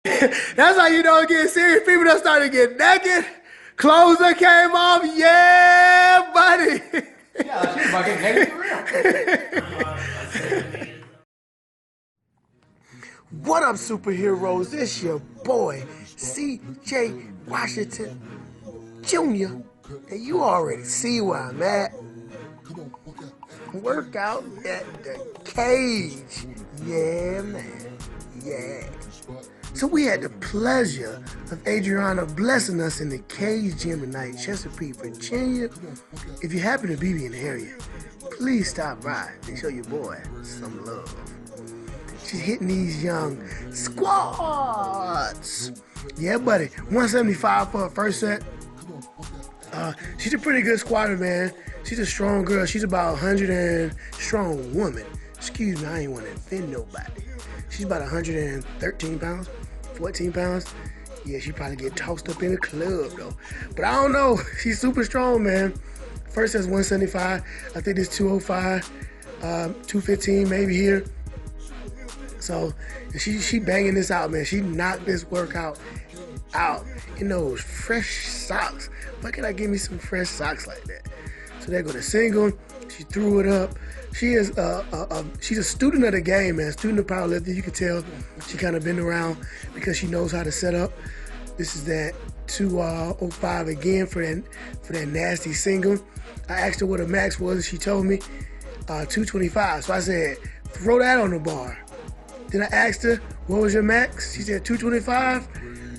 That's how you know it's getting serious. People that started getting naked. Clothes that came off. Yeah, buddy. Yeah, she's about getting naked for real. What up, superheroes? It's your boy, C.J. Washington Jr. And you already see where I'm at. Workout at the cage. Yeah, man. Yeah. So we had the pleasure of Adriana blessing us in the Cage Gym tonight, Chesapeake, Virginia. If you happen to be in the area, please stop by and show your boy some love. She's hitting these young squats. Yeah, buddy. 175 for her first set. She's a pretty good squatter, man. She's a strong girl. She's about 100 and strong woman. Excuse me, I ain't want to offend nobody. She's about 113 pounds, 14 pounds. Yeah, she probably get tossed up in the club, though. But I don't know. She's super strong, man. First set's 175. I think it's 205, 215 maybe here. So she banging this out, man. She knocked this workout out in those fresh socks. Why can't I give me some fresh socks like that? So there go the single. She threw it up. She is she's a student of the game, man. Student of powerlifting. You can tell she kind of been around because she knows how to set up. This is that 205 again for that nasty single. I asked her what her max was, and she told me 225. So I said, throw that on the bar. Then I asked her, what was your max? She said 225.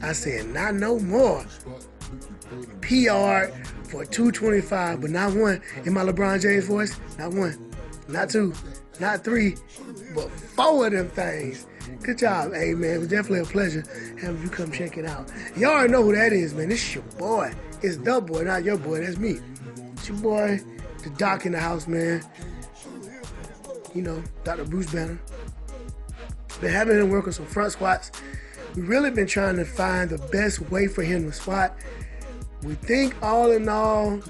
I said, not no more. PR for 225, but not one. In my LeBron James voice, not one, not two, not three, but four of them things. Good job, hey man. It was definitely a pleasure having you come check it out. Y'all already know who that is, man. This is your boy. It's the boy, not your boy. That's me. It's your boy, the doc in the house, man. You know, Dr. Bruce Banner. Been having him work on some front squats. We've really been trying to find the best way for him to squat. We think all in all,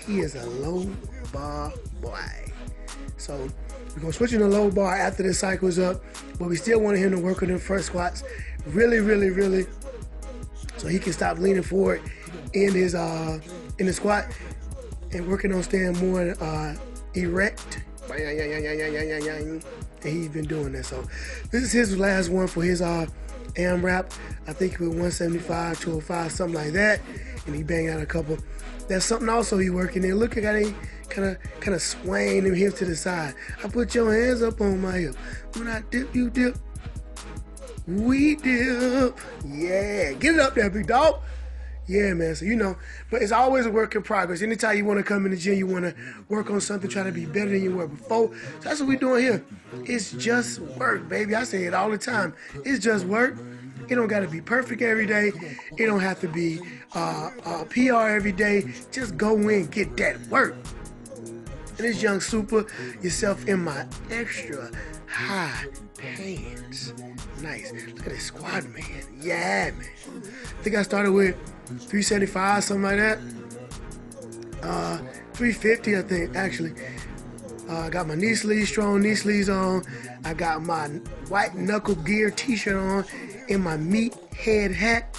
he is a low bar boy. So we're gonna switch him to low bar after this cycle is up, but we still want him to work on them front squats really, so he can stop leaning forward in his in the squat and working on staying more erect. And he's been doing that. So this is his last one for his AMRAP. I think with 175, 205, something like that. And he banged out a couple. That's something also he working in. Look at how they kind of swaying them hips to the side. I put your hands up on my hip. When I dip, you dip. We dip. Yeah, get it up there, big dog. Yeah, man, so you know, but it's always a work in progress. Anytime you want to come in the gym, you want to work on something, try to be better than you were before. So that's what we're doing here. It's just work, baby. I say it all the time. It's just work. It don't got to be perfect every day. It don't have to be PR every day. Just go in, get that work. And this young super, yourself in my extra high pants. Nice. Look at this squat, man. Yeah, man. I think I started with 375, something like that. 350, I think, actually. I got my knee sleeves, strong knee sleeves on. I got my white knuckle gear t-shirt on and my meat head hat.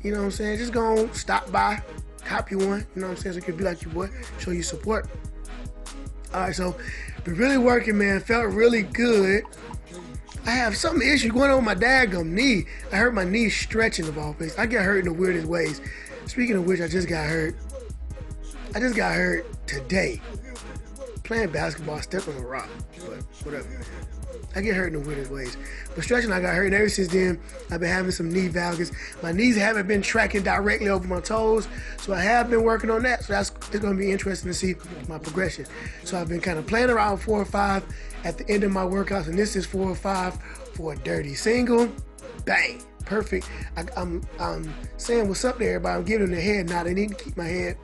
You know what I'm saying? Just go stop by, cop you one. You know what I'm saying? So you can be like your boy, show you support. All right, so been really working, man. Felt really good. I have some issue going on with my daggum knee. I hurt my knee stretching of all places. I get hurt in the weirdest ways. Speaking of which, I just got hurt. I just got hurt today. Playing basketball, stepping on a rock, but whatever, man. I get hurt in the weirdest ways. But stretching, I got hurt, and ever since then, I've been having some knee valgus. My knees haven't been tracking directly over my toes, so I have been working on that. So it's going to be interesting to see my progression. So I've been kind of playing around 4 or 5 at the end of my workouts, and this is 4 or 5 for a dirty single. Bang, perfect. I'm saying what's up to everybody. I'm giving them the head nod. I need to keep my head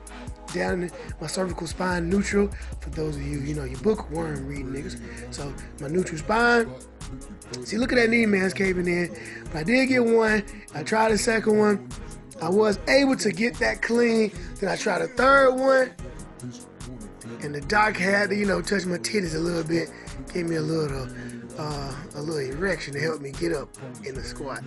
down, my cervical spine neutral. For those of you, you know, you bookworm reading niggas. So my neutral spine. See, look at that knee, man, it's caving in. But I did get one. I tried a second one. I was able to get that clean. Then I tried a third one. And the doc had to, you know, touch my titties a little bit. Gave me a little a little erection to help me get up in the squat.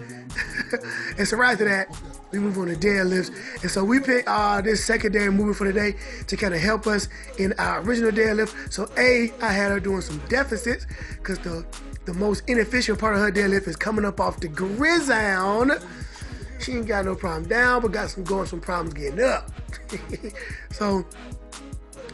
And so right after that, we move on to deadlifts. And so we picked this secondary movement for the day to kind of help us in our original deadlift. So I had her doing some deficits because the most inefficient part of her deadlift is coming up off the grizzle. She ain't got no problem down, but got some problems getting up. So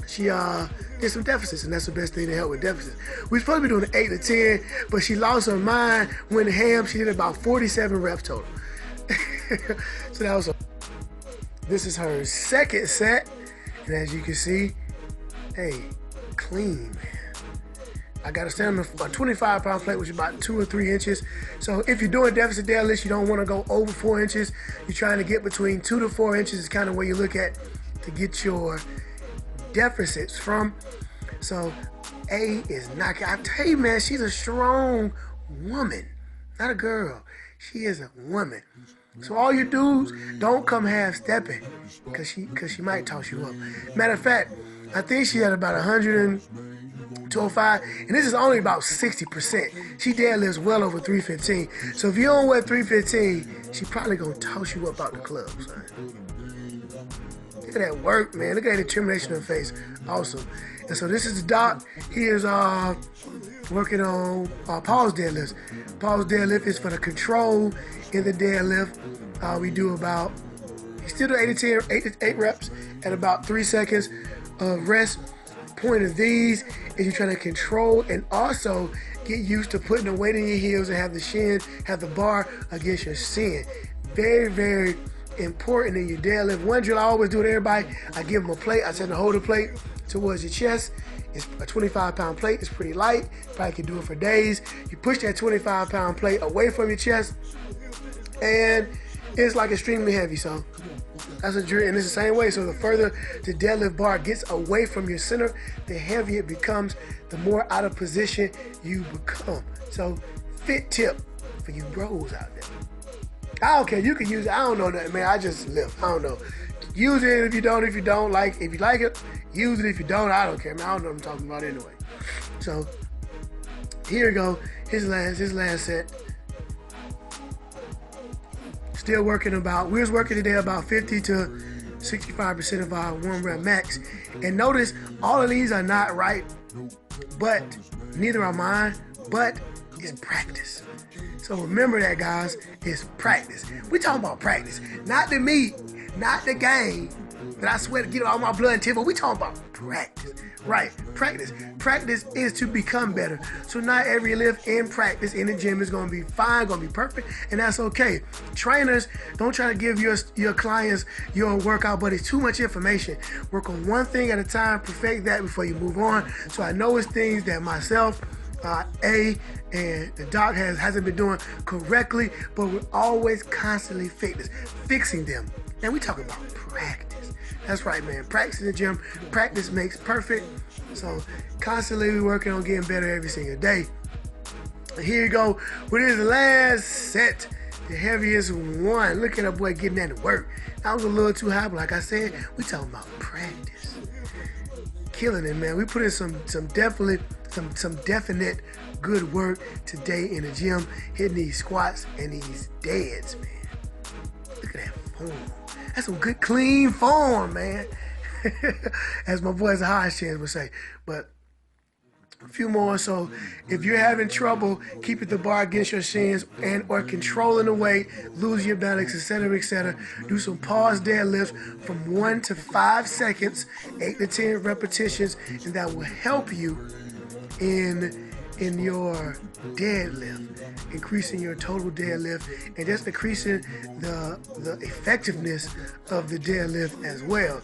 she did some deficits, and that's the best thing to help with deficits. We supposed to be doing 8 to 10, but she lost her mind, went ham. She did about 47 reps total. So that was this is her second set, and as you can see, hey, clean, man. I got to stand on a 25-pound plate, which is about 2 or 3 inches. So if you're doing deficit deadlifts, you don't want to go over 4 inches. You're trying to get between 2 to 4 inches is kind of where you look at to get your deficits from. So A is knocking. I tell you, man, she's a strong woman, not a girl. She is a woman. So all you dudes, don't come half-stepping, cause she might toss you up. Matter of fact, I think she had about 125, and this is only about 60%. She deadlifts well over 315. So if you don't weigh 315, she probably gonna toss you up out the club, son. Look at that work, man. Look at that determination in her face. Awesome. And so this is the doc. He is working on pause deadlifts. Pause deadlift is for the control in the deadlift. We do about, you still do 8 to 10, 8 reps at about 3 seconds of rest. Point of these is you're trying to control and also get used to putting the weight in your heels and have the shin, have the bar against your shin. Very, very important in your deadlift. One drill I always do with everybody, I give them a plate. I tell them to hold the plate towards your chest. It's a 25-pound plate. It's pretty light. Probably can do it for days. You push that 25-pound plate away from your chest, and it's like extremely heavy. So that's a drill, and it's the same way. So the further the deadlift bar gets away from your center, the heavier it becomes, the more out of position you become. So fit tip for you bros out there. I don't care. You can use it. I don't know nothing, man. I just lift. I don't know. Use it if you don't. If you don't like, if you like it, use it. If you don't, I don't care, man. I don't know what I'm talking about anyway. So here we go. His last set. Still working about. We was working today about 50 to 65% of our 1 rep max. And notice all of these are not right, but neither are mine. But it's practice. So remember that, guys, it's practice. We talking about practice, not the meat, not the game that I swear to get all my blood and tip, but we talking about practice, right? Practice. Practice is to become better. So not every lift in practice in the gym is gonna be fine, gonna be perfect, and that's okay. Trainers, don't try to give your clients your workout, but it's too much information. Work on one thing at a time, perfect that before you move on. So I know it's things that myself, and the doc hasn't been doing correctly, but we're always constantly fixing them. And we talking about practice. That's right, man. Practice in the gym. Practice makes perfect. So constantly we're working on getting better every single day. And here you go with his last set, the heaviest one. Look at that boy getting that to work. That was a little too high, but like I said, we talking about practice. Killing it, man. We put in some definite good work today in the gym, hitting these squats and these deads, man. Look at that form. That's some good, clean form, man. As my boys at High Chance would say. But a few more. So if you're having trouble keeping the bar against your shins and or controlling the weight, lose your balance, etc., do some pause deadlifts from 1 to 5 seconds, 8 to 10 repetitions, and that will help you in your deadlift, increasing your total deadlift, and just increasing the effectiveness of the deadlift as well.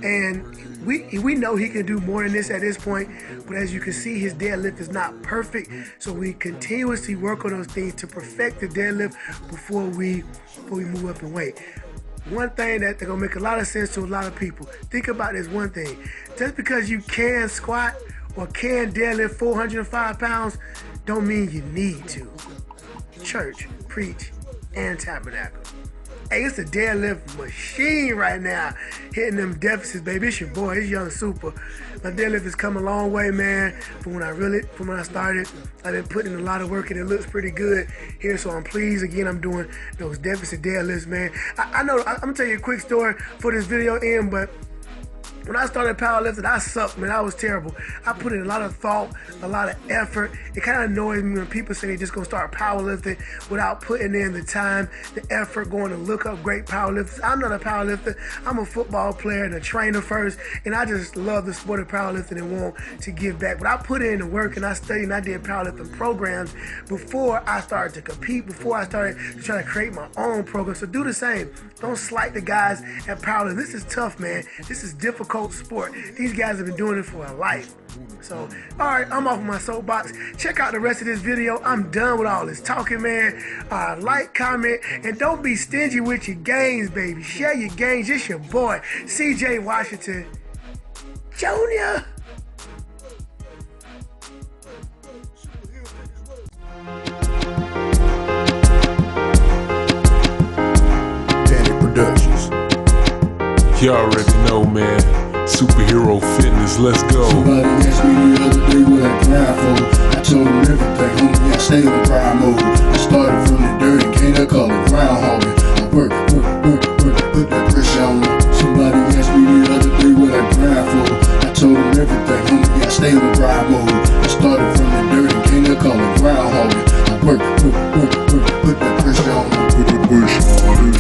And we know he can do more than this at this point, but as you can see, his deadlift is not perfect, so we continuously work on those things to perfect the deadlift before we move up in weight. One thing that's gonna make a lot of sense to a lot of people, think about this one thing. Just because you can squat or can deadlift 405 pounds don't mean you need to. Church, preach, and tabernacle. Hey, it's a deadlift machine right now. Hitting them deficits, baby. It's your boy, it's Young Super. My deadlift has come a long way, man. From when I started, I've been putting in a lot of work and it looks pretty good here. So I'm pleased. Again, I'm doing those deficit deadlifts, man. I know, I'm gonna tell you a quick story for this video end, but when I started powerlifting, I sucked, man. I was terrible. I put in a lot of thought, a lot of effort. It kind of annoys me when people say they just gonna start powerlifting without putting in the time, the effort, going to look up great powerlifters. I'm not a powerlifter. I'm a football player and a trainer first, and I just love the sport of powerlifting and want to give back. But I put in the work and I studied and I did powerlifting programs before I started to compete, before I started to try to create my own program. So do the same. Don't slight the guys at powerlifting. This is tough, man. This is difficult sport. These guys have been doing it for a life. So, all right, I'm off my soapbox. Check out the rest of this video. I'm done with all this talking, man. Like, comment, and don't be stingy with your gains, baby. Share your gains. It's your boy, CJ Washington Jr. You already know, man. Superhero fitness, let's go. Somebody asked me the other day what I grind for. I told them everything, homie, I stay on grind mode. I started from the dirt and can't I call it groundhogging. I work, put that pressure on them. Somebody asked me the other day what I grind for. I told them everything, homie, I stay on grind mode. I started from the dirt and can't I call it groundhogging. I work, put that pressure on them. Put the push on,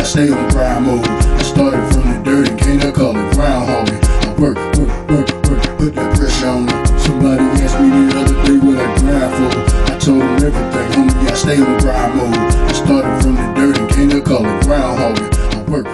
stay on grind mode. I started from the dirt and can't I call it groundhogging. I work, put that pressure on them. Somebody asked me the other day what I grind for. I told them everything, homie, I stay on grind mode. I started from the dirt and can't I call it groundhogging. I work,